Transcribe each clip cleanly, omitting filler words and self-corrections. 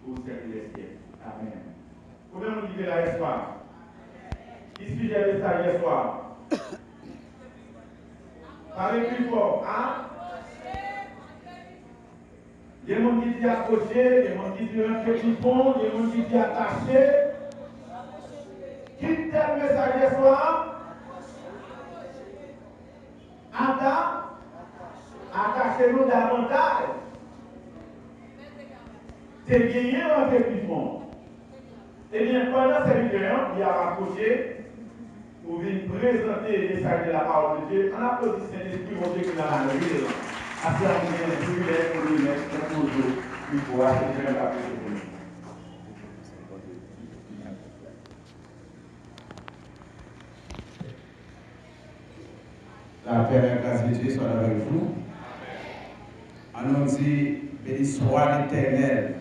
au siècle des siècles. Amen. Combien vous dites là ce soir? Qui suit le message ce soir? Parlez plus fort. Hein? Il y a des gens qui disent accroché, il y a des gens qui disent un petit pont, il y a des gens qui disent attaché. Qui dit le message ce soir? Attachez-nous davantage. C'est gagné un petit pont. Eh bien, pendant cette vidéo, il a rapproché pour venir présenter le message de la parole de Dieu. On applaudit Saint-Esprit, mon Dieu, qui est dans la ville. Après, on vient de privilège pour lui mettre un couteau, il pourra se faire la paix pour nous. La paix et la grâce de Dieu soient avec vous. Allons-y, béni soit l'Éternel.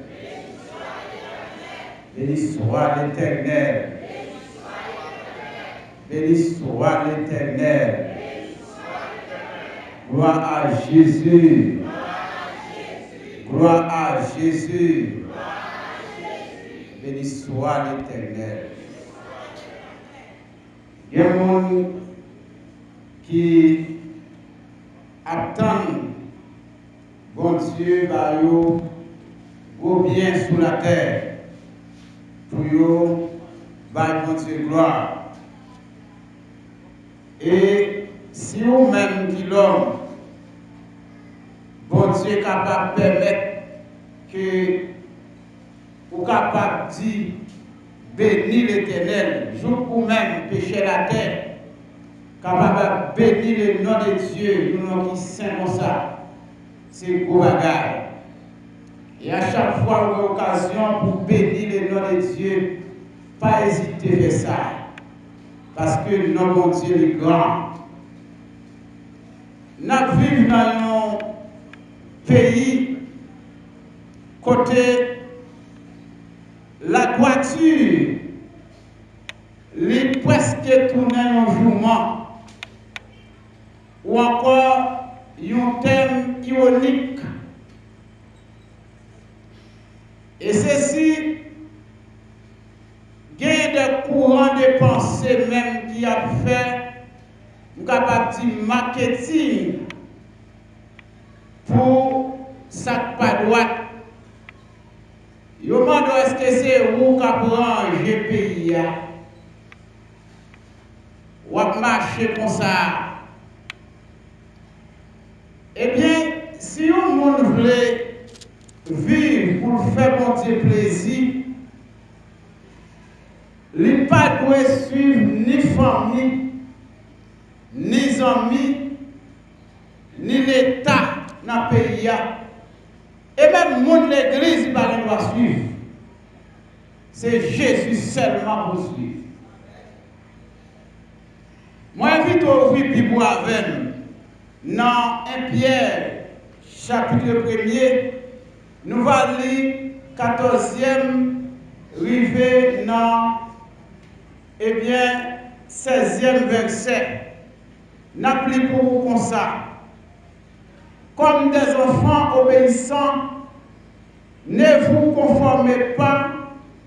Béni soit l'Éternel. Béni soit l'Éternel. Gloire à Jésus. Gloire à Jésus. Béni soit l'Éternel. Il y a des gens qui attendent bon Dieu va yo bien sous la terre pour yo va bon Dieu gloire. Et si vous-même qui l'homme, bon Dieu est capable de permettre que vous capable de dire bénis l'Éternel, jour où même pécher la terre, capable de bénir le nom de Dieu, le nom qui est saint comme ça, c'est gros bagaille. Et à chaque fois vous avez occasion pour bénir le nom de Dieu, pas hésiter à faire ça. Parce que le nom de Dieu est grand. Nous vivons dans un pays côté la voiture, est presque tourné en journée, ou encore un thème ironique. Et ceci, il y a des courants de pensée même qui a fait, nous capable de dire marketing pour ça pas droite. Yo demande est-ce que c'est vous qui arrangez le pays ou à marcher comme ça. Eh bien, si un monde voulait vivre pour faire bon Dieu plaisir, il ne pas doit suivre ni famille, ni amis, ni l'État dans le pays. Et même le monde de l'église, il ne doit suivre. C'est Jésus seulement pour suivre. Moi, j'invite à ouvrir la Bible avec nous. Dans 1 Pierre, chapitre 1er, nous allons lire 14e, arrivé dans 16e verset. N'applique pour vous comme ça. Comme des enfants obéissants, ne vous conformez pas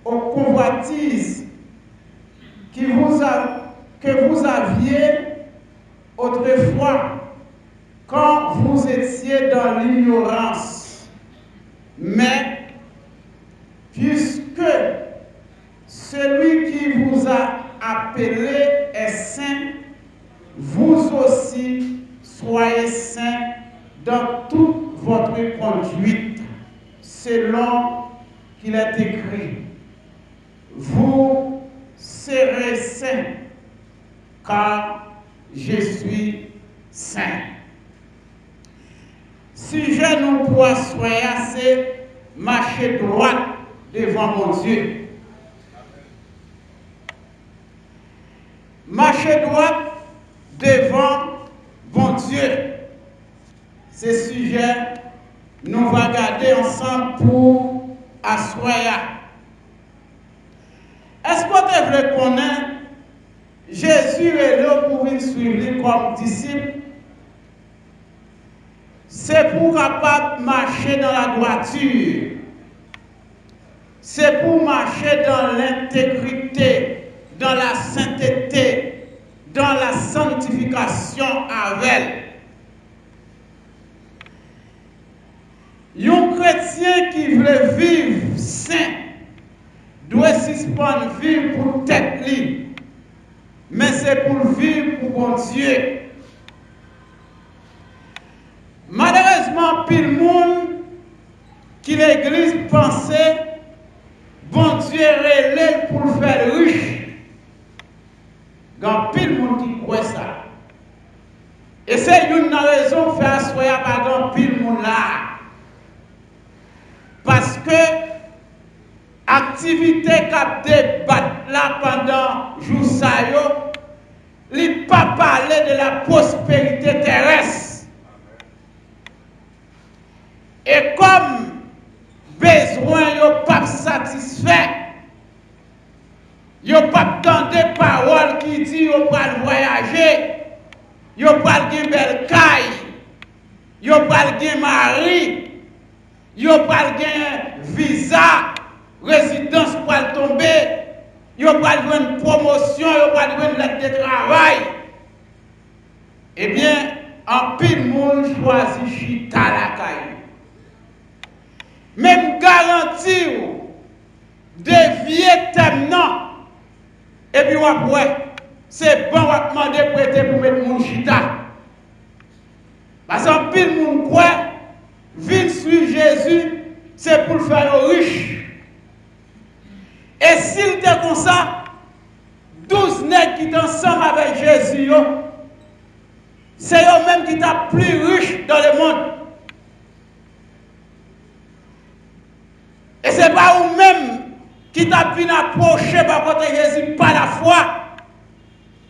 aux convoitises que vous aviez autrefois quand vous étiez dans l'ignorance. Mais puisque celui qui vous a appelé est saint, vous aussi soyez saints dans toute votre conduite, selon qu'il est écrit. Vous serez saints, car je suis saint. Sujet nous pour soyez c'est marcher droit devant mon Dieu. Marcher droit devant mon Dieu. Ce sujet, nous allons regarder ensemble pour asseoir. Est-ce que vous devez connaître Jésus est là pour venir suivre comme disciple? C'est pour capable marcher dans la droiture. c'est pour marcher dans l'intégrité, dans la sainteté, dans la sanctification avec elle. Un chrétien qui veut vivre saint doit suspendre vivre pour tête libre, mais c'est pour vivre pour bon Dieu. Malheureusement, pile monde qui l'église pensait, bon Dieu relève pour le faire riche. Quand pile monde qui croit ça. Et c'est une raison de faire asseoir par grand pile monde là. Parce que activité qu'a débattre là pendant jour ça yo, il pas parler de la prospérité terrestre. Et comme besoin yo pas satisfait, yo pas tant de paroles qui dit yo pas voyager, yo pas gen belle caille, yo pas gen mari, yo pas gen visa, résidence pour tomber, yo pas une promotion, yo pas une lettre de travail. Eh bien, en pile monde choisit chita la caille. Même garantir dévier thème non. Et puis après, c'est bon, on va demander prêter pour mettre mon chita. Parce qu'en pile monde croit, vite suivre Jésus, c'est pour le faire riche. Et s'il était comme ça, 12 nègres qui sont ensemble avec Jésus, c'est eux-mêmes qui sont plus riches dans le monde. Et ce n'est pas eux-mêmes qui t'a bien approché par contre Jésus par la foi,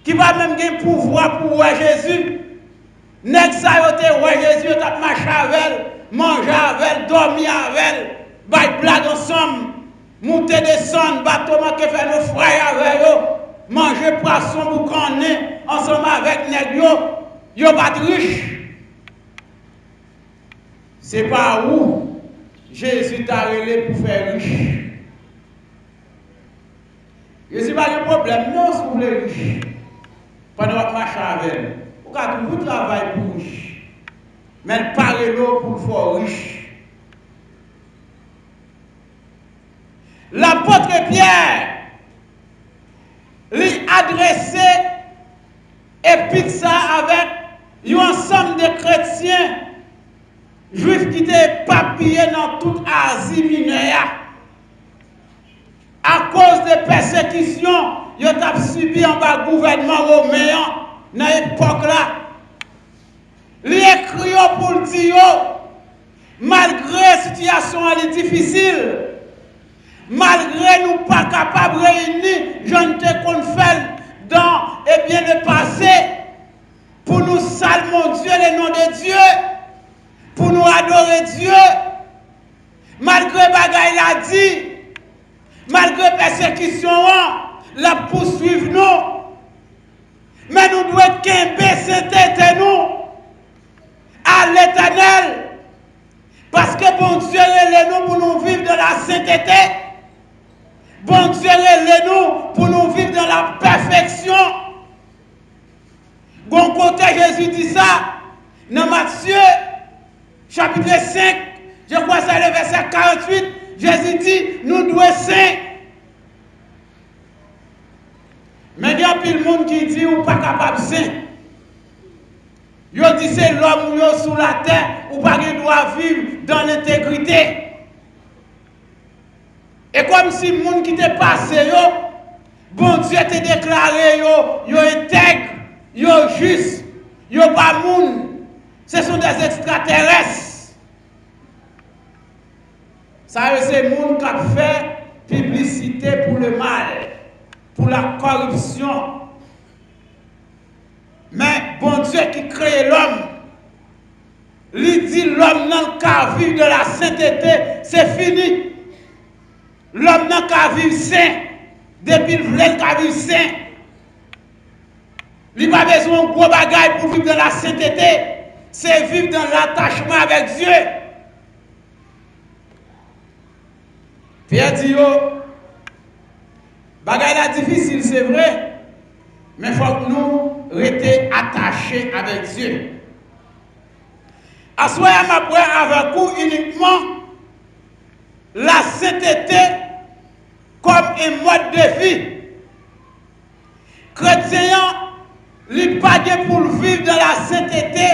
qui va même gagner pouvoir pour voir Jésus. Nèg ça yo te voir Jésus, t'a marché avec, manger avec, dormir avec, bail blague ensemble, monter descendre, bateau que fait nos frères avec eux, manger poisson pour qu'on ait ensemble avec nèg yo pas riche. C'est pas où Jésus t'a relé pour faire riche. Jésus pas de problème, non, si vous voulez riche. Pendant votre marche avec vous avez toujours travail pour riche. Mais parlez l'eau pour faire riche. L'apôtre Pierre lui adressait épître ça avec un ensemble de chrétiens juifs qui étaient papillés dans toute Asie mineure. À cause des persécutions, ils ont subi en bas le gouvernement romain dans l'époque là. Il écrit pour dire, malgré la situation difficile, malgré nous pas capables de réunir, je ne te confère dans le passé, pour nous saluer Dieu, le nom de Dieu, pour nous adorer Dieu, malgré bagaille l'a dit, malgré persécution, la poursuivre nous. Mais nous devons qu'aimer cette tête nous à l'Éternel. Parce que bon Dieu est nous pour nous vivre dans la sainteté. Bon Dieu est nous pour nous vivre dans la perfection. Bon côté Jésus dit ça dans Matthieu chapitre 5, je crois que c'est le verset 48. Jésus dit, nous devons saints. Mais il y a plus de monde qui dit, ou pas capable de saint. Il dit, c'est l'homme sous la terre, ou pas qu'il doit vivre dans l'intégrité. Et comme si le monde qui t'est passé, bon Dieu t'a déclaré, yo intègre, yo juste, yo pas monde. Ce sont des extraterrestres. Ça, c'est le monde qui a fait publicité pour le mal, pour la corruption. Mais bon Dieu qui crée l'homme, lui dit l'homme n'a qu'à vivre de la sainteté, c'est fini. L'homme n'a qu'à vivre saint, depuis le vrai qu'à vivre saint. Il n'a pas besoin de gros bagages pour vivre de la sainteté, c'est vivre dans l'attachement avec Dieu. Pierre dit, bagay la difficile, c'est vrai, mais il faut que nous restions attachés avec Dieu. Assoyez ma prière avec vous uniquement la sainteté comme un mode de vie. Chrétien, il n'est pas pour vivre dans la sainteté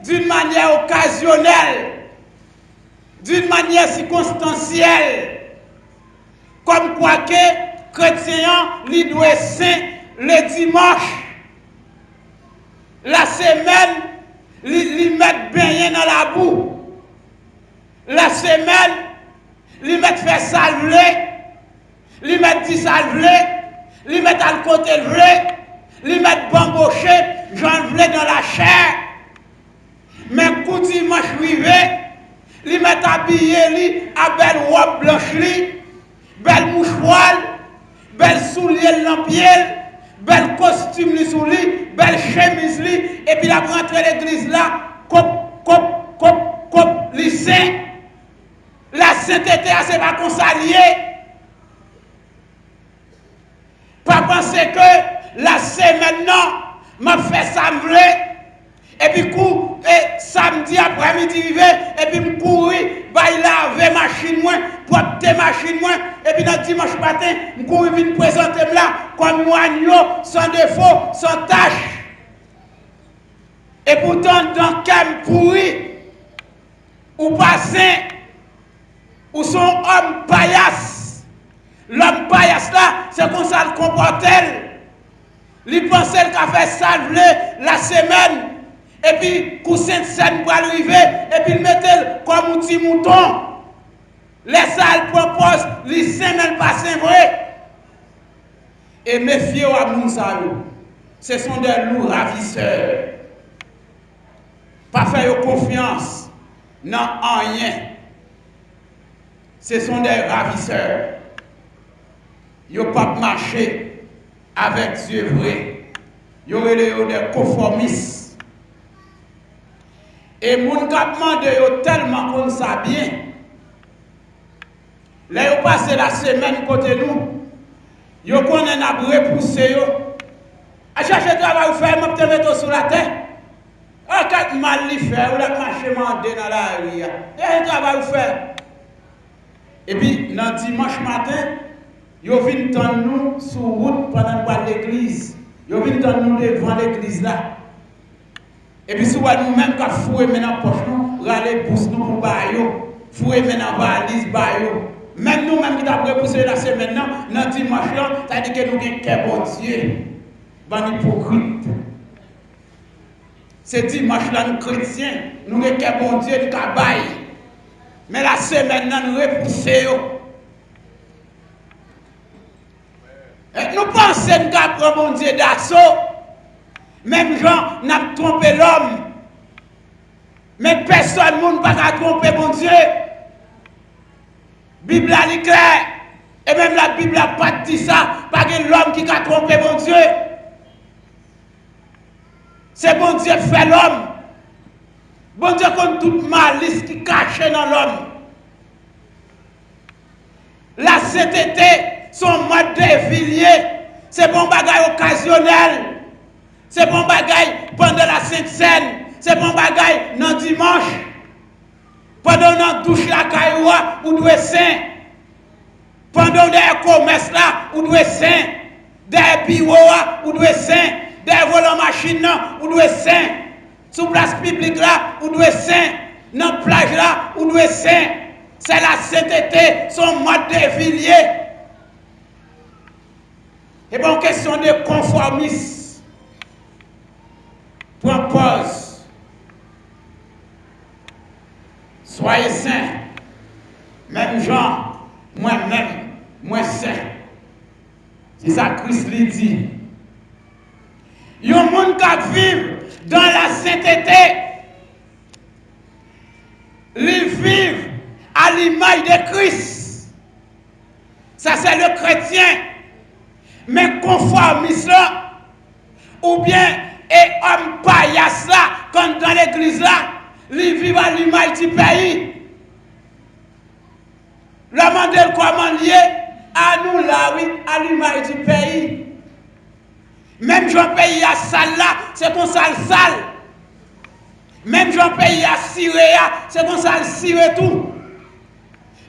d'une manière occasionnelle, d'une manière circonstancielle. Comme quoi que chrétien, il doit être saint le dimanche. La semaine, il met baigner dans la boue. La semaine, il met faire salver, il met dissalver, il met à côté vrai, il met bambocher, j'en voulais dans la chair. Mais quand dimanche arrivé, il met habillé lui à belle robe blanche lui, belle mouchoir, belle soulier dans pied, bel costume lui sous lui, belle chemise lui, et puis il a rentré l'église là, cop, lycée. La sainteté, c'est pas qu'on s'allie. Pas penser que la semaine maintenant, m'a fait ça et puis samedi après-midi et puis me courir, il laver machine moins, porter machine moins, et puis dans dimanche matin, me courir venir présenter là comme moignon, sans défaut, sans tâche. Et pourtant dans quel pourri ou passé ou son homme paillasse. L'homme paillasse là, c'est comme ça le comportait. Il pensait qu'il a fait salver la semaine. Et puis, coussin de scène pour arriver. Et puis, il mettait comme un petit mouton. Les salles proposent, les semaines passent vrai. Et méfiez-vous à Mounsayo. Ce sont des loups ravisseurs. Pas faire confiance. Non, en rien. Ce sont des ravisseurs. Ils n'ont pas marché avec Dieu vrai. Ils ont des conformistes. Et mon capement de tellement qu'on ça bien. Là, ils ont passé la semaine côté nous. Ils ont repoussé. À chercher travail, vous faites, je vais mettre sur la tête. Ah, quand mal li fait, ou la marché mandé dans la rue. Et un travail, vous faites. Et puis, dans dimanche matin, ils viennent dans nous sur route pendant l'église. Ils viennent dans nous devant l'église là. Et puis, si nous-mêmes, quand fouer maintenant poche nous, râler pousse nous pour baillot, fouer maintenant valise baillot. Même nous-mêmes qui avons repoussé la semaine maintenant, dans dimanche là, ça dit que nous avons qu'un bon Dieu, bon hypocrite. C'est dimanche là, nous chrétiens, nous avons qu'un bon Dieu, nous cabaye. Mais la semaine là, nous repoussons. Nous pensons qu'après mon Dieu d'assaut, même gens n'a trompé l'homme. Mais personne ne peut pas tromper mon Dieu. La Bible est claire. Et même la Bible n'a pas dit ça. Pas que l'homme qui a trompé mon Dieu. C'est bon Dieu fait l'homme. Bon Dieu contre toute malice qui cache dans l'homme. La sainteté, son mode de villiers, c'est bon bagage occasionnel. C'est bon bagage pendant la Sainte Seine. C'est bon bagage dans dimanche. Pendant qu'on douche la cailloua, ou doit saint. Pendant des commerces là, ou doit saint. Des bureaux, ou doit saint. Des volants machines, ou doit saint. Sous place publique là, ou doit saint. Dans plage là, ou doit saint. C'est la sainteté, son mode de villiers. Et bon, question de conformisme. Point pause. Soyez saints. Même Jean, moi-même, moi saint. C'est ça que Christ lui dit. Il y a un monde qui vit dans la sainteté. Ils vivent à l'image de Christ. Ça, c'est le chrétien. Mais conformiste là, ou bien et homme paillasse là, comme dans l'église là, ils vivent à l'image du pays. Le mandat comment lié à nous là, oui, à l'image du pays. Même Jean pays à sale là, c'est qu'on sale sale. Même Jean pays à ciré, c'est qu'on sale ciré tout.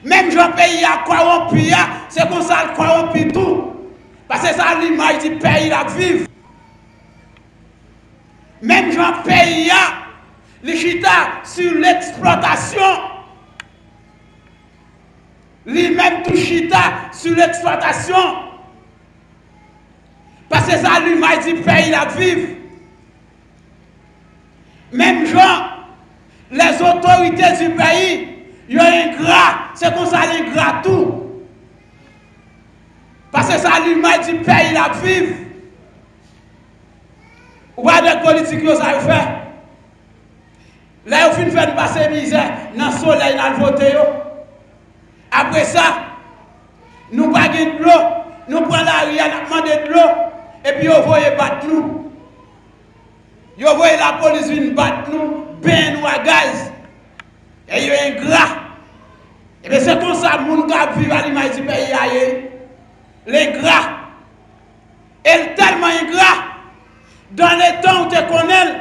Même Jean pays à corrompu, c'est qu'on sale corrompu tout. Parce que c'est l'image du pays là vivre. Même Jean pays les chita sur l'exploitation. Lui-même tout chita sur l'exploitation. Parce que c'est l'image du pays là vivre. Même Jean, les autorités du pays, ils ont ingrat, c'est comme ça l'ingrat tout. Parce que c'est l'image du pays là vivre. Ou pas de politique que ça fait. Là, vous finissez de passer misère dans le soleil, dans le vote. Après ça, nous pas de l'eau, nous prenons la rue, nous demandons de l'eau, et puis vous voyez battre nous. Vous voyez la police venir battre nous, ben nous à gaz. Et il y a un gras. Et bien c'est comme ça que les gens vivent à l'image du pays. Les gras. Et tellement ingrat. Dans les temps où tu connais,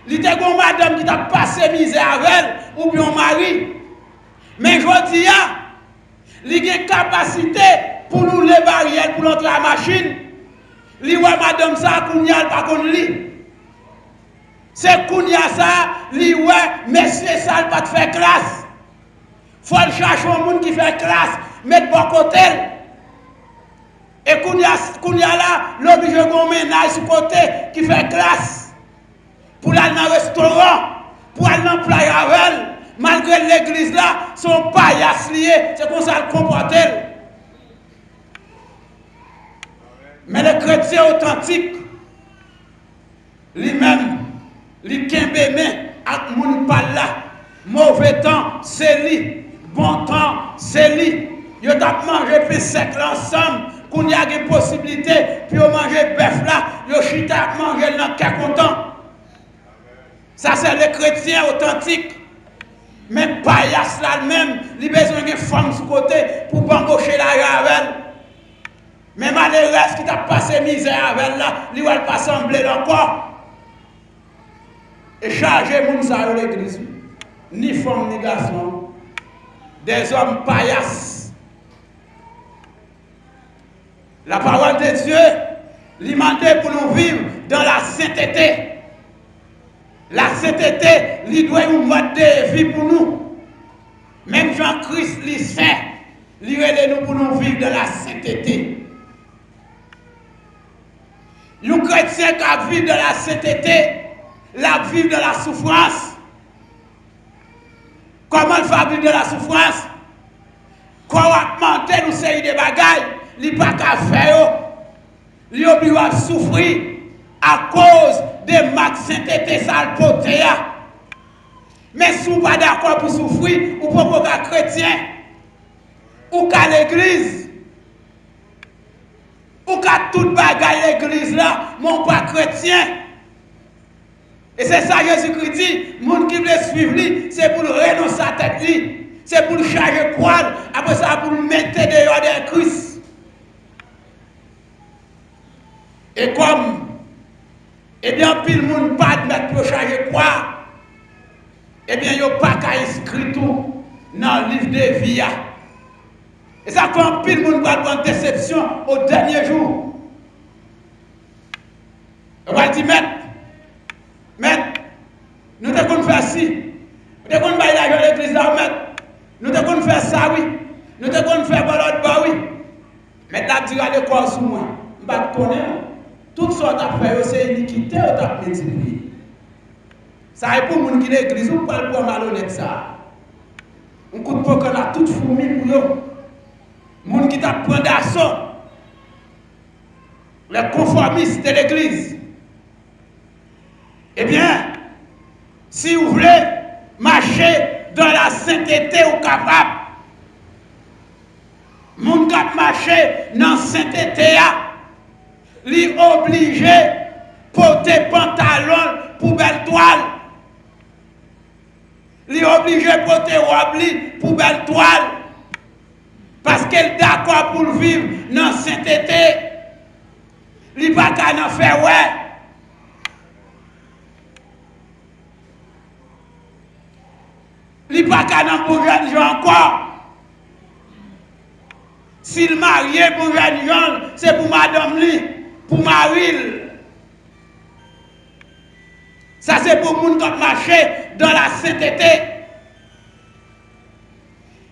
il y a une madame qui t'a passé misère avec elle, ou bien un mari. Mais je dis, il y a une capacité pour nous les barrières, pour entrer à la machine. Il y a madame ça, qu'on n'y a pas qu'on lit. C'est qu'on y a ça, il y a messieurs ça, pas de faire classe. Il faut chercher un monde qui fait classe, mettre bon côté. Et qu'on y a là, l'obligé de ménage sur côté qui fait classe. Pour aller dans le restaurant, pour aller dans le plat malgré l'église là, son paillasses liés, c'est comme ça le comporter. Mais le chrétien authentique, lui-même, li kembe men ak moun pal la. Mauvais temps, c'est lui. Bon temps, c'est lui. Yo tap mangé puis sec l'ensemble. Qu'on y a des possibilités, puis on manger bœuf là, yo chita manger dans qu'à content. Ça c'est le chrétien authentique. Mais paillasse là même, il a besoin d'une femme sous côté pour embaucher la avec. Mais malheureux qui t'a passé misère avec là, il va pas sembler encore. Et charger moun sa yo l'église. Ni femme ni garçon. Des hommes paillasses. La parole de Dieu lui demande pour nous vivre dans la sainteté. La sainteté, lui doit un mode de vie pour nous. Même Jean-Christ, lui fait, lui aide nous pour nous vivre dans la sainteté. Un chrétien qui vit dans la sainteté, la vivre de la souffrance. Comment il va vivre de la souffrance? Quand on va monter une série de bagailles, il n'y a pas qu'à faire. Il est obligé de souffrir à cause de ma sainteté salpoté. Mais si vous n'êtes pas d'accord pour souffrir, ou pour qu'un chrétien, ou qu'à l'église, ou qu'à toute bagaille l'église là, mon pas chrétien. Et c'est ça Jésus-Christ dit, les gens qui veulent suivre lui, c'est pour renoncer à tête lui, c'est pour charger croix, après ça pour mettre dehors des Christ. Et comme, eh bien, pile monde pas de mettre pour charger croix, eh bien, il n'y a pas qu'à inscrire tout dans le livre de vie. Et ça comme pile monde va prendre déception au dernier jour. On va dire, maître, nous devons faire ci, nous devons faire l'argent de l'église là, maître, nous devons faire ça, oui, nous devons faire l'autre bas, oui. Mais là, tu as le corps sur moi, je ne sais pas, toutes sortes d'affaires, c'est iniquité ou t'as multiplié. Ça est pour les gens qui l'église, ou pas pour malhonnête ça. On coûte pas qu'on a toute fourmi pour eux. Les gens qui t'apprennent d'assaut, les conformistes de l'église. Eh bien, si vous voulez marcher dans la sainteté ou capable, mon cap marcher dans la sainteté, li obligé porter pantalon pour belle toile. Li obligé porter robe pour belle toile. Parce qu'elle est d'accord pour vivre dans la sainteté. Il n'y a pas qu'à faire ouais. Il n'y a pas qu'à pour jeune gens encore. S'il marié pour jeune gens, c'est pour madame li, pour Marie. Ça c'est pour les gens qui marchent dans la sainteté.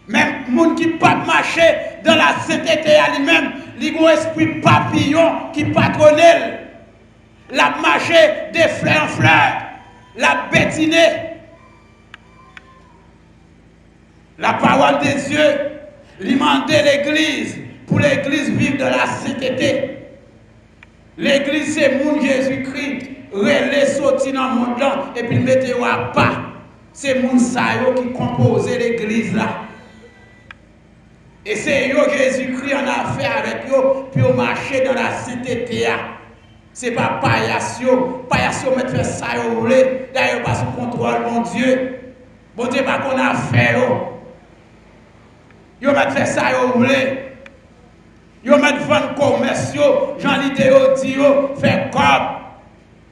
Même les gens qui ne pas marcher dans la sainteté à lui-même, il y a un esprit papillon qui patronne. La marché des fleurs en fleurs, la bétinée. La parole des Dieu, l'imandé l'église, pour l'église vivre de la sainteté. L'église c'est mon Jésus-Christ, relais sorti dans le monde là, et puis mettez à pas. C'est mon sayo qui compose l'église là. Et c'est yo Jésus-Christ en affaire avec yo, puis au marché dans la sainteté. C'est pas payassio mettre faire ça yo voulez, d'ailleurs pas sous contrôle mon Dieu. Bon Dieu pas qu'on a fait yo. Yo mettre faire ça yo voulez. Yo mettre vendre commerciaux, Jean Lidéo dit yo fait comme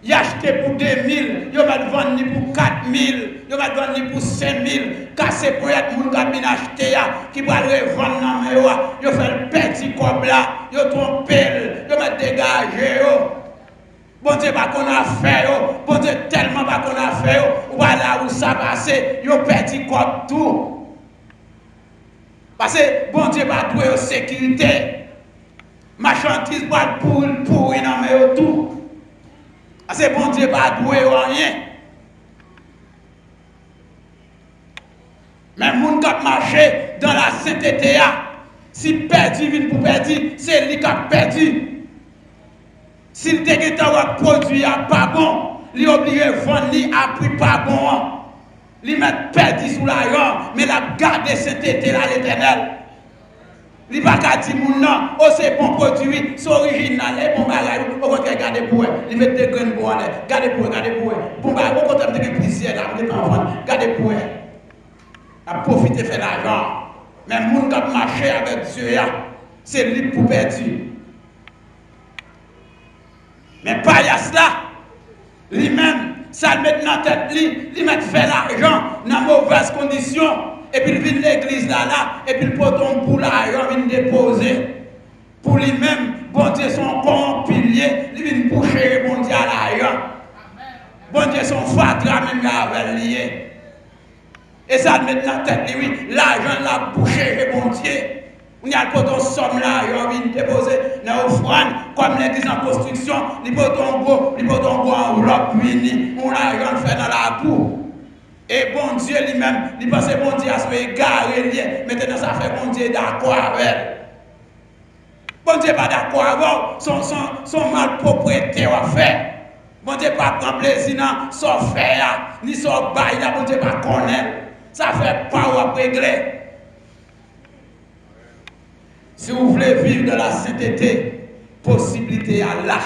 y acheter pour 2000, yo mettre vendre pour 4000, yo mettre vendre pour 5000, casser pour être moun qui bien acheter qui va le vendre dans mais yo fait le petit comme là, yo tromper, yo mettre dégager yo. Bon Dieu pas qu'on a fait yo, bon Dieu tellement pas qu'on a fait yo, voilà où ça passe, yo petit comme tout. Parce que bon Dieu pas doué sécurité. Marchandise pas pour non mais tout. Parce que bon Dieu pas doué rien. Mais moun qui marché dans la sainteté si perdu vient pour perdu, c'est lui qui a perdu. S'il te dit que produit pas bon, il obligé de vendre à prix pas bon. Il met perdu sous l'argent, mais il a gardé sainteté là l'Éternel. Il va pas dire non, oh c'est bon produit, c'est original, et bon bagage, on va regarder pour eux. Il met des graines pour eux, regardez pour eux, regardez pour eux. Bon bagage, on compte des plaisirs là, on est en vente, regardez pour eux. À profiter de faire l'argent. Mais les gens qui marchent avec Dieu, c'est lui pour perdu. Mais pas cela, lui-même, ça le met dans la tête, lui met faire l'argent dans de mauvaises conditions. Et puis il vient de l'église là, et puis il prend ton pour l'argent, il vient déposer. Pour lui-même, bon Dieu, son bon pilier, il vient boucher, bon Dieu, à l'argent. Bon Dieu, son fatra même avec lié. Et ça le met dans la tête, oui, l'argent l'a bouché, bon Dieu. On a le poton somme là, il vient déposer dans l'offrande, comme l'église en construction, il poton beau en robe, on l'argent fait dans la boue. Et bon Dieu lui-même, il pense que bon Dieu a se égaré, maintenant ça fait bon Dieu d'accord avec. Bon Dieu pas d'accord avec, son mal propriété à faire. Bon Dieu pas prendre plaisir dans son faire, ni son bail, bon Dieu pas connaître. Ça fait pas à régler. Si vous voulez vivre de la sainteté, possibilité à là.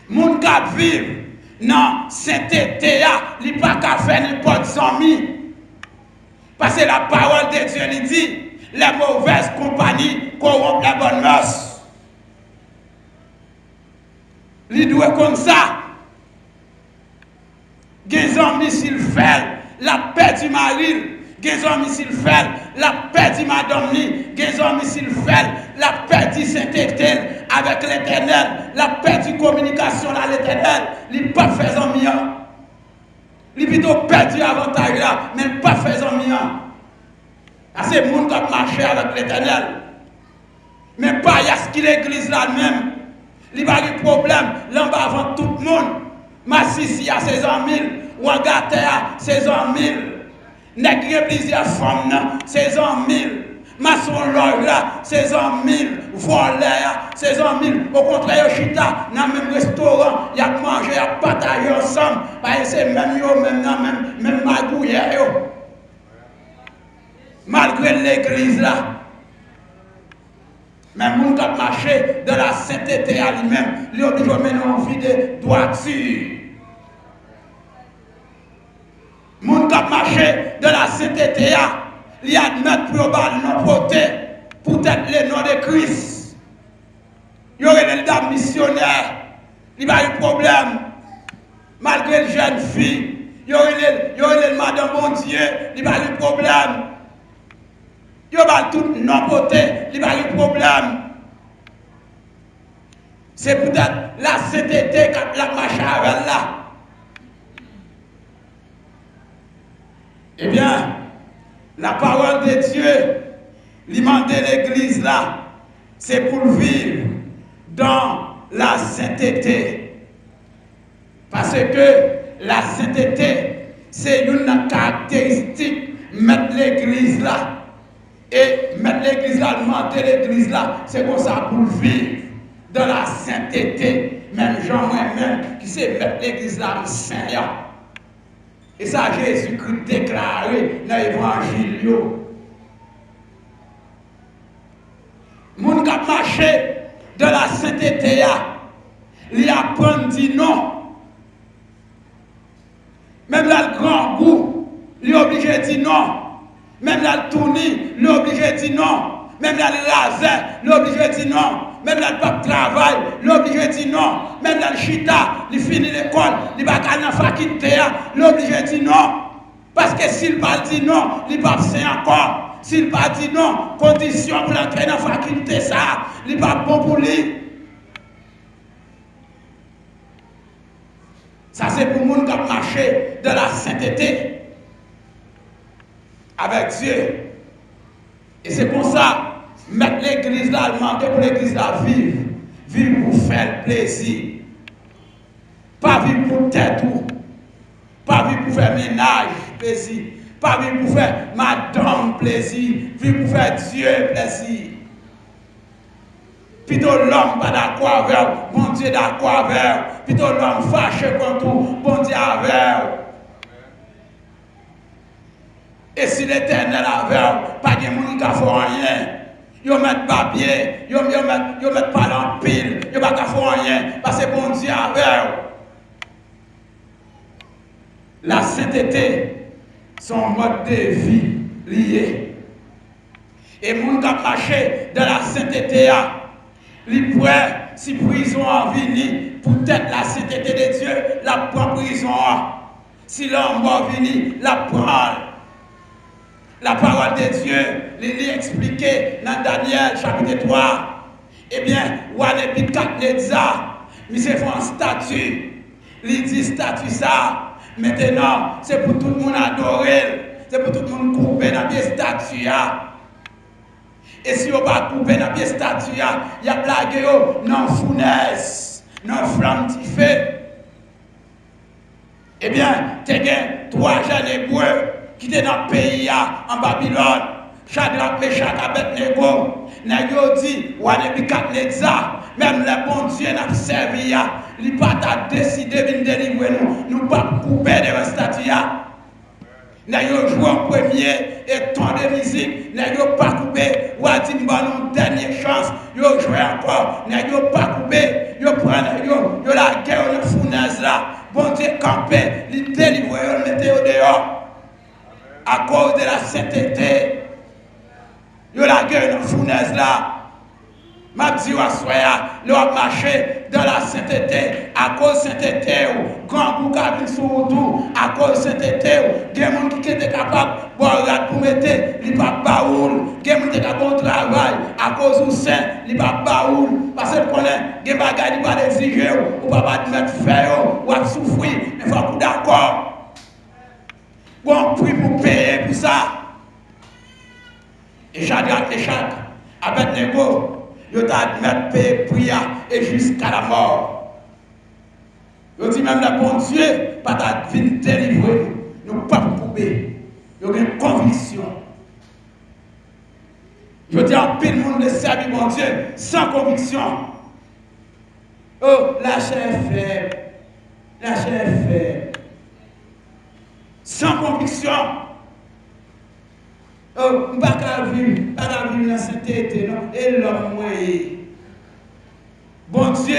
Moun ka vivre dans sainteté, il n'y a pas qu'à faire n'importe quoi. Parce que la parole de Dieu lui dit, les mauvaises compagnies corrompent la bonne mœurs. Il doit comme ça. Gazon missile fait la paix du mari. Gazon missile fait la paix du madame li. Gazon missile fait la paix du sainteté avec l'Éternel. La paix du communication à l'Éternel. Il n'est pas fait en mien. Il est plutôt perdu avantage là, mais il n'est pas fait en mien. C'est le monde qui a marché avec l'Éternel. Mais pas il y a ce qu'il l'église là même. Il n'y a pas de problème. Là bas avant tout le monde. Massissi à 16 000. Ouagate à 16 000. Nègre plusieurs femmes, 16 000. Maçon loge là, 16 000. Voleur, 16 000. Au contraire, Chita, dans le même restaurant, il y a mangé, il y a partagé ensemble. C'est même yo, même magouillère yo. Malgré l'église là. Mais mon qui marché de la sainteté à lui-même, il est obligé de mener en vie de droiture. Mon qui marché de la sainteté, il admet probablement peut-être le nom de Christ. Il y aurait des dames missionnaires, il n'y a pas de problème. Malgré les jeunes filles, il y aurait les madame bon Dieu, il n'y a pas de problème. Il y a tout non-poté, il n'y a pas de problème. C'est peut-être la CTT qui a marché avec là. Eh bien, la parole de Dieu, l'immense de l'église là, c'est pour vivre dans la sainteté. Parce que la sainteté, c'est une caractéristique de mettre l'église là. Et mettre l'église là, demander l'église là, c'est comme ça pour vivre dans la sainteté. Même Jean moi-même qui sait mettre l'église là, le Seigneur. Et ça, Jésus-Christ déclaré dans l'évangile. Moun qui a marché dans la sainteté, il apprend dit non. Même là, le grand goût, il est obligé de dire non. Même là, le tourni, il est obligé de dire non. Même là, le laser, il est obligé de dire non. Même là, le pas de travail, il est obligé de dire non. Même là, le chita, il finit l'école, il va pas dans la faculté, il est obligé de dire non. Parce que s'il pas dit non, il va pas encore. S'il pas dit non, condition pour entrer dans la faculté, ça, il va pas bon pour lui. Ça, c'est pour les gens qui ont marché dans la sainteté avec Dieu. Et c'est pour ça, mettre l'église là, demander pour l'église là vivre. Vivre pour faire plaisir. Pas vivre pour tête tout. Pas vivre pour faire ménage, plaisir. Pas vivre pour faire madame, plaisir. Vivre pour faire Dieu, plaisir. Plutôt l'homme pas d'accord avec, bon Dieu d'accord avec. Plutôt l'homme fâché contre tout, bon Dieu avec. Et si l'Éternel avec, pas de monde qui a fait rien. Ils mettent papier, ils mettent pas en pile, ils ne pas faire rien, parce que bon Dieu avec. La sainteté, son mode de vie lié. Et les gens qui ont marché dans la sainteté, ils pourraient, si prison a venu, peut-être la sainteté de Dieu, la prend prison. Si l'homme va venir, la prend. La parole de Dieu, il est expliqué dans Daniel chapitre 3. Eh bien, Wannepi 4 le dit ça, mais c'est un statut. Il dit statut ça. Maintenant, c'est pour tout le monde adorer. C'est pour tout le monde couper dans les statues. Et si on va couper dans les statues, il y a blagué dans fournaise, dans flamme de feu. Eh bien, tu as 3 jeunes hébreux qui étaient dans le pays en Babylone. Shadrach, Meshach, Abednego. N'a dit, Wannepi 4 le dit ça. Même le bon Dieu n'a pas servi. Il n'a pas décidé de délivrer nous. Nous ne pouvons pas couper de la statue. Nous avons joué en premier et tant de musique. Nous n'avons pas coupé. Ou a dit, nous avons une dernière chance. Nous avons joué encore. Nous n'avons pas coupé. Nous avons la guerre de fournaise là. Bon Dieu campé. Il délivre, il mettait au dehors. À cause de la sainteté. Nous avons la guerre de fournaise là. Ma dit à soya, le marché dans la sainteté, à cause de sainteté, grand bouc a vu sur tout, à cause de sainteté, il y a des gens qui étaient capables de boire pour mettre, ils ne pas baoul, il y a des gens qui étaient capables de travail, à cause du saint, ils ne pas baoul, parce que pour les bagages, ils ne pas exiger, ou pas mettre fer, ou à souffrir, il faut être d'accord. Bon, prix pour payer pour ça. Et Shadrach, Meshach, Abednego, ils ont admis payer prière et jusqu'à la mort. Ils ont dit même le bon Dieu, pas ta vie délivrer, nous ne pas couper. Ils ont une conviction. Je dis en pile monde de servir mon Dieu sans conviction. Oh, la chair est faible. La chair est faible. Sans conviction. Oh, je ne peux pas vivre dans la sainteté, non. Et l'homme moyen. Bon Dieu,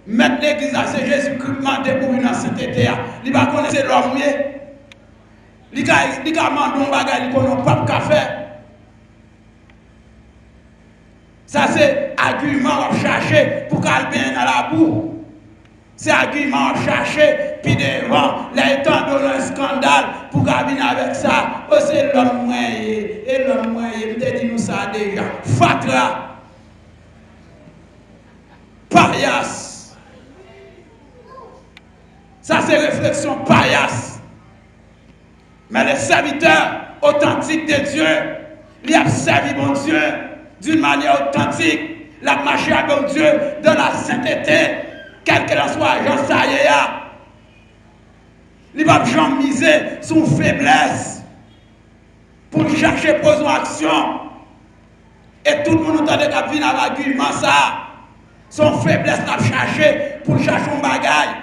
mettre l'église à c'est Jésus-Christ demandé pour une sainteté. Il va connaître l'homme moyen. Il y a un bagage qu'on n'a pas faire. Ça, c'est argument cherché pour qu'elle vienne dans la boue. C'est argument cherché, puis devant, les temps de un scandale pour qu'elle vienne avec ça. Oh, c'est l'homme moyen. Et l'homme moyen, je te dis nous ça déjà. Fatra. Parias. Ça, c'est réflexion parias. Mais les serviteurs authentiques de Dieu, ils ont servi mon Dieu d'une manière authentique. La marché avec bon Dieu dans la sainteté, quel que soit Jean Sayéa. Il va jamais miser sur faiblesse pour chercher poser action. Et tout le monde entend qu'à venir avec argument ça. Son faiblesse l'a cherché pour chercher un bagage,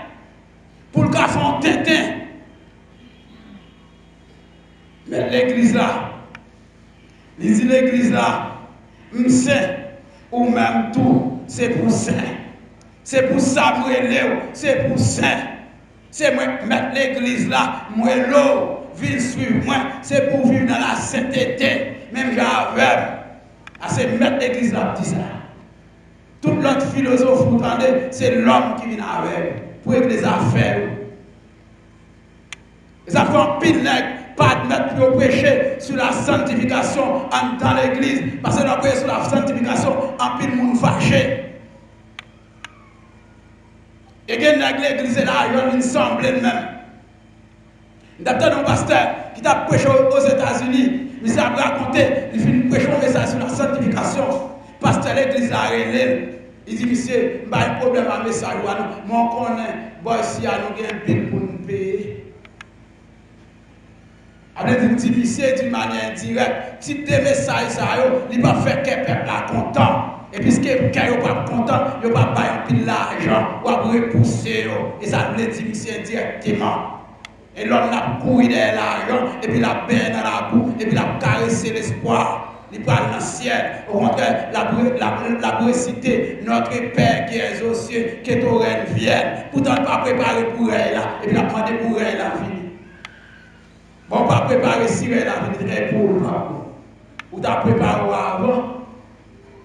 pour le faire un tintin. Mais l'église là, l'église là, saint ou même tout, c'est pour saint. C'est pour ça que c'est pour saint. C'est moi mettre l'église là, moi l'eau, vivre suivre moi, c'est pour vivre dans la sainteté. Même j'avais, c'est mettre l'église là, dit ça. Toute l'autre philosophie, vous entendez, c'est l'homme qui vient avec, pour régler les affaires. Ça fait un pile nègre. Pas admettre pour prêcher sur la sanctification dans l'église. Parce que nous prêchons sur la sanctification en pile monde fâché. Et que l'église est là, il semble même. D'après un pasteur qui t'a prêché aux États-Unis, il s'est raconté, il fait une prêche un message sur la sanctification. Pasteur l'église a relé. Il dit, monsieur, il n'y a pas de problème avec le message. Moi, on connaît, bon, si nous avons un pile pour nous payer. Avec une difficile d'une manière indirecte, si des messages, il va faire que le peuple est content. Et puisque le peuple n'est pas content, il va pas payer l'argent, ou va repousser. Et ça veut dire indirectement. Et l'homme a couru derrière l'argent, et puis il a baigné dans la boue, et puis il a caressé l'espoir. Il parle dans le ciel. Au contraire, la brocité, notre Père qui est aux cieux, que ton règne vienne. Pourtant, il n'a pas préparé pour elle là, et puis il a demandé pour elle la vie. Bon, on va préparer si la vie pour vous. Ou t'as préparé avant.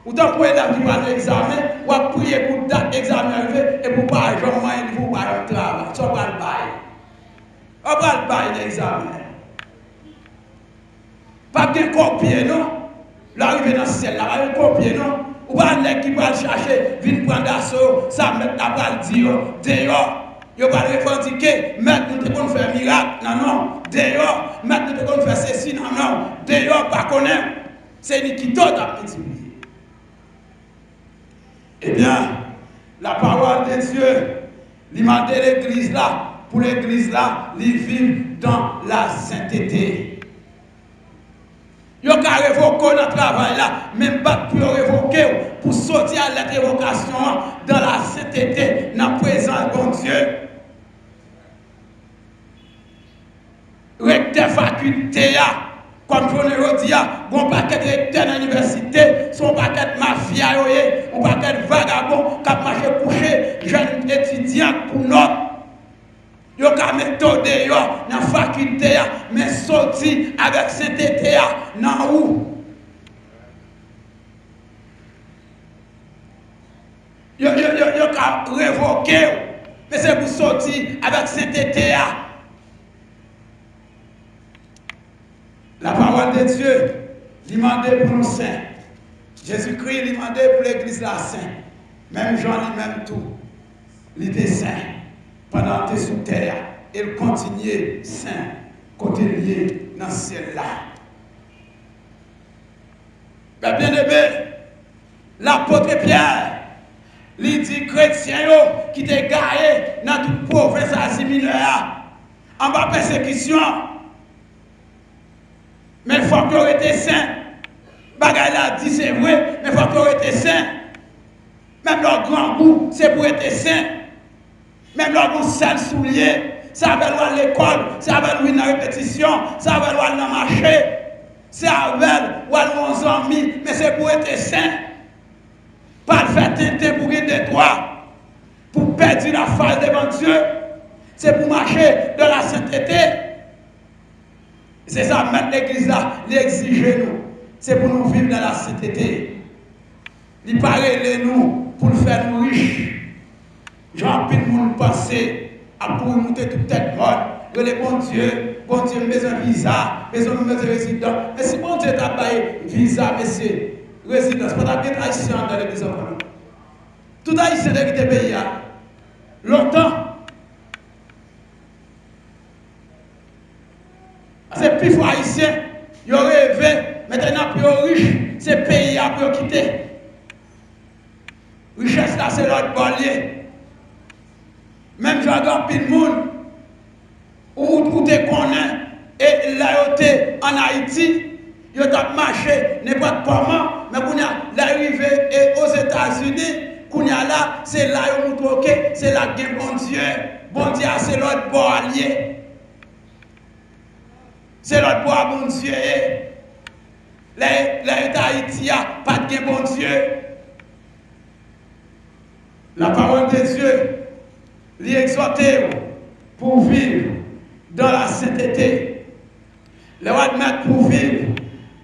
Ou t'as pris la vie pour l'examen. Ou t'as prié pour l'examen arriver. Et pour pas argent, il faut pas un travail. Ça va le bail. On va le bail l'examen. Pas de copier, non? L'arrivée dans le ciel, là, un copier, non? Ou pas un qui va le chercher, vient prendre d'assaut, ça met la balle dehors. Yo pas revendiquer, mettre nous devons faire miracle, non, dehors, mettre nous devons faire ceci, non, dehors, pas connaître, c'est une qui d'autre à multiplier. Eh bien, la parole de Dieu, il m'a dit l'église là, pour l'église là, il vit dans la sainteté. Yo ka révoquer notre travail là, même pas pour révoquer, pour sortir à la révocation dans la sainteté, dans la présence de Dieu. Recteur faculté, comme je le dis, bon paquet de recteurs dans l'université, son paquet de mafia, un paquet de vagabonds qui ont marché couché, jeunes étudiants pour notre. Yo ka méthode yo dans la faculté, mais sorti avec sainteté dans où? Yo ka révoquer, mais c'est pour sortir avec sainteté. La parole de Dieu, il demandait pour nous saints. Jésus-Christ, il demandait pour l'église la saint. Même Jean, lui-même tout. Il était saint. Pendant que tu es sous terre, il continuait saint, côté lié dans le ciel là. Ben, bien aimé, l'apôtre Pierre, il dit chrétien qui t'est garé dans toute province Asie mineure, en bas persécution. Mais il faut que tu été saint. Bagay la dit c'est vrai, mais il faut que tu été saint. Même leur grand goût, c'est pour être saint. Même leur bon seul soulier, ça va loin à l'école, ça va loin dans la répétition, ça va loin dans le marché, ça va loin aux amis, mais c'est pour être saint. Pas le faire tenter pour aider toi, pour perdre la face devant Dieu, c'est pour marcher dans la sainteté. C'est ça, mettre l'église là, l'exiger nous. C'est pour nous vivre dans la sainteté. Il paraît nous pour nous faire nous riches. Jean-Pierre, nous penser à pour monter toute tête morte. Le bon Dieu, besoin de visa, besoin de résidence. Et si bon Dieu t'a payé visa, monsieur, résidence, pas bien haïtien dans l'église encore. Tout haïtien de quitter le pays, longtemps. C'est plus fort haïtien, ils ont rêvé, maintenant plus riche, c'est pays à plus quitter. Richesse là, c'est l'autre bollier. Même j'adore plus de monde, où tu connais, et là, en Haïti, ils ont marché n'importe comment, mais quand ils sont arrivés aux États-Unis, quand là, c'est là où ils ont c'est là que bon Dieu, c'est l'autre bollier. C'est l'autre bois, bon Dieu. L'État Haïti a pas de bon Dieu. La parole de Dieu l'y exhorter pour vivre dans la sainteté. Le roi de mettre pour vivre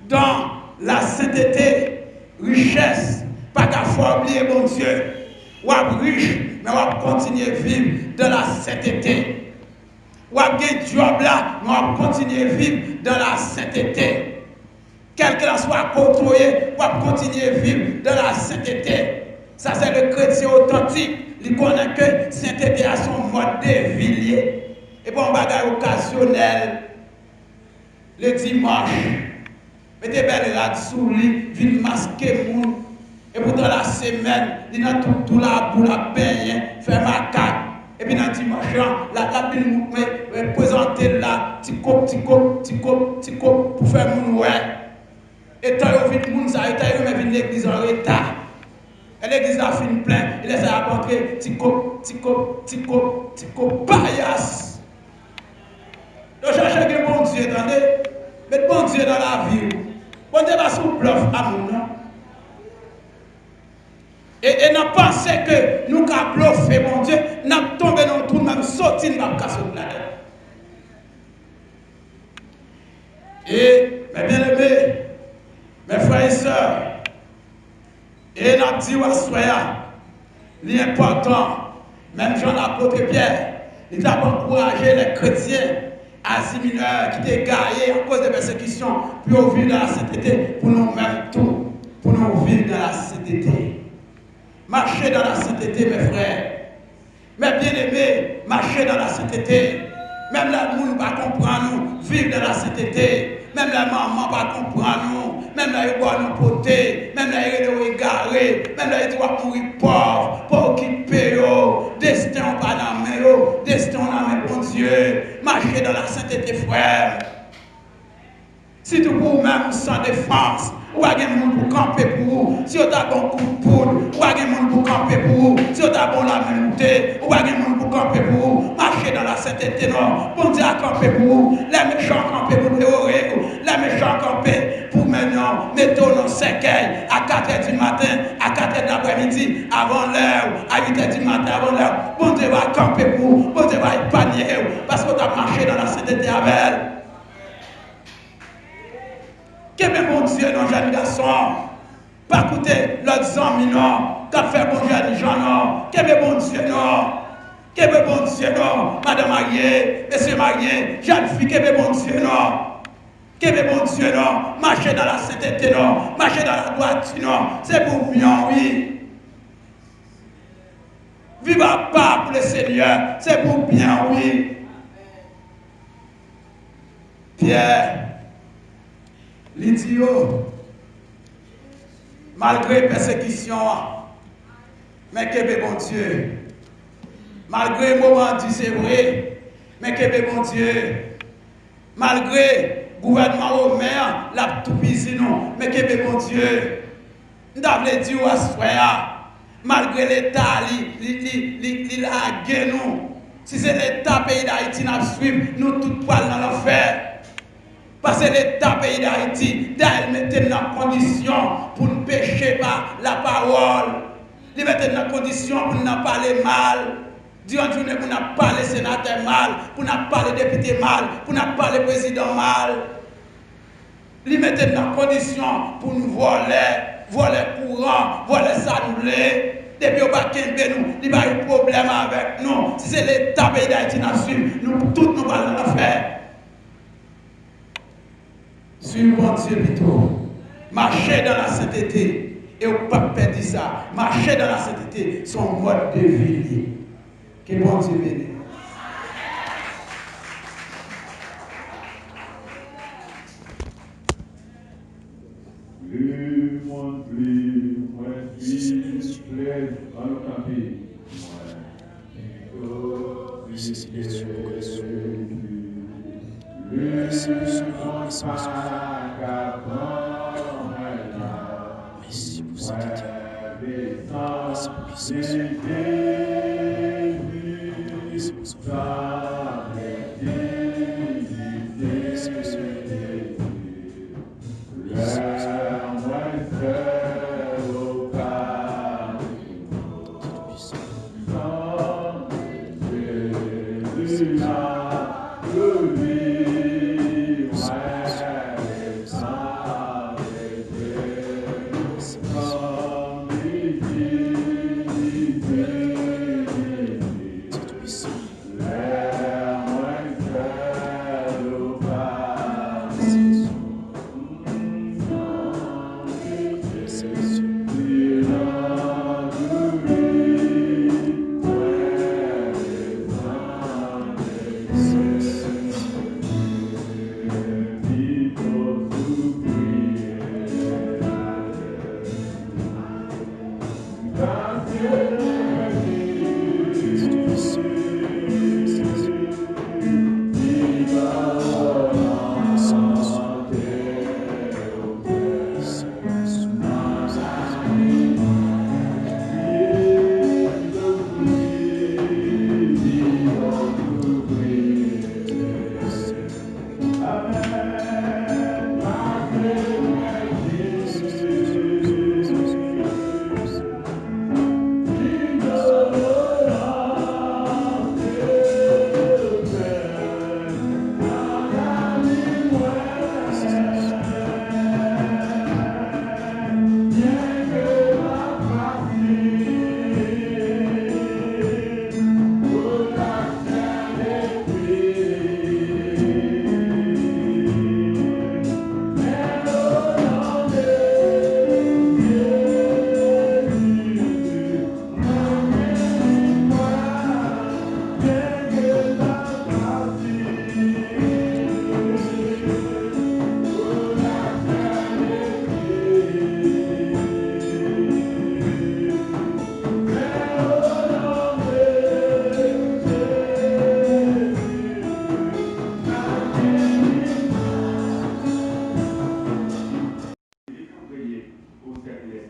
dans la sainteté, richesse, pas qu'à faut oublier bon Dieu. Ou à riche, mais on va continuer à vivre dans la sainteté. Ou à gagner job là, mais on va continuer à vivre dans la sainteté. Quel que soit côtoyé, on va continuer à vivre dans la sainteté. Ça, c'est le chrétien authentique. Il connaît que sainteté a son mode de vie. Et bon, bagage occasionnel, le dimanche, mettez belle rade sous lui, vient masquer moun. Et pourtant la semaine, il a tout là pour la payer, faire ma carte. Et puis dans le dimanche, la ville présenter là, petit cop, pour faire mon ouais. Et tant que vite moun ça, et tant que vient l'église en retard. Et l'église a fini plein, il laisse à rentrer, petit cop, paillasse. Donc cherchez que bon Dieu, attendez, mettez bon Dieu dans la vie. Bon Dieu va sous bluff à mon nom. Et n'a pensé que nous avons bluffé, mon Dieu, nous avons tombé dans le trou, nous avons sorti dans la casse de la tête. Et, mes bien-aimés, mes frères et sœurs, et nous avons dit à Soya, l'important, même Jean l'apôtre Pierre, il a encouragé les chrétiens, Asie mineure, qui étaient gaillés à cause des persécutions, pour vivre dans la sainteté, pour nous-mêmes tout, pour nous vivre dans la sainteté. Marchez dans la sainteté, mes frères. Mes bien-aimés, marchez dans la sainteté. Même la monde ne va pas comprendre nous, vivre dans la sainteté. Même la maman ne va pas comprendre nous. Même la boire nous poter. Même la nous égarer. Même la doit mourir pauvre. Pour occuper. Destin pas dans la main. Destin dans la main, bon Dieu. Marchez dans la sainteté, frère. Si tout pour même sans défense. Ou a gen moun pour camper pour vous. Si vous avez bon coup de poudre, ou a gen moun pour camper pour vous. Si vous avez bon la minute, ou a gen moun pour camper pour vous. Marchez dans la sainteté, non. Bon Dieu a campé pour vous. Les méchants campés pour vous. Les méchants campés pour maintenant. Mettons nos séquelles à 4h du matin, à 4h de l'après-midi, avant l'heure, à 8h du matin, avant l'heure. Bon Dieu va camper pour vous. Bon Dieu va épargner parce que vous avez marché dans la sainteté avec elle. Que bon Dieu, non, jeune garçon, pas écouter l'autre amis, non, qu'a fait bon Dieu, les gens, non, que bon Dieu, non, que bon Dieu, non, madame mariée, monsieur marié, jeune fille, que bon Dieu, non, que bon Dieu, non, marcher dans la sainteté, non, marcher dans la droiture, non, c'est pour bien, oui. Vivre pas pour le Seigneur, c'est pour bien, oui. Pierre, l'idiot, malgré persécution, mais que bon Dieu, malgré le moment dit c'est vrai, mais que bon Dieu, malgré le gouvernement romain, la tout pisé non, mais que bon Dieu, nous avons dit à ce malgré l'État, il a gagné nous. Si c'est l'État pays d'Haïti, nous suivons, nous tous poils dans l'enfer. Parce que l'État pays d'Haïti, il mettait dans condition pour ne pécher pas la parole. Il mettait dans condition pour ne parler mal. Durant la journée, pour n'a pas les sénateurs mal, pour n'a pas les députés mal, pour n'a pas les présidents mal. Ils mettent dans condition pour nous voler courant, voler l'Assemblée. Depuis au bac nous, il n'y a pas de problème avec nous. Si c'est l'État pays d'Haïti, nous tous nous allons le faire. Suivons Dieu plutôt. Marcher dans la sainteté. Et au pas perdre ça. Marcher dans la sainteté, son mode de vie. Que bon Dieu bénisse. Merci pour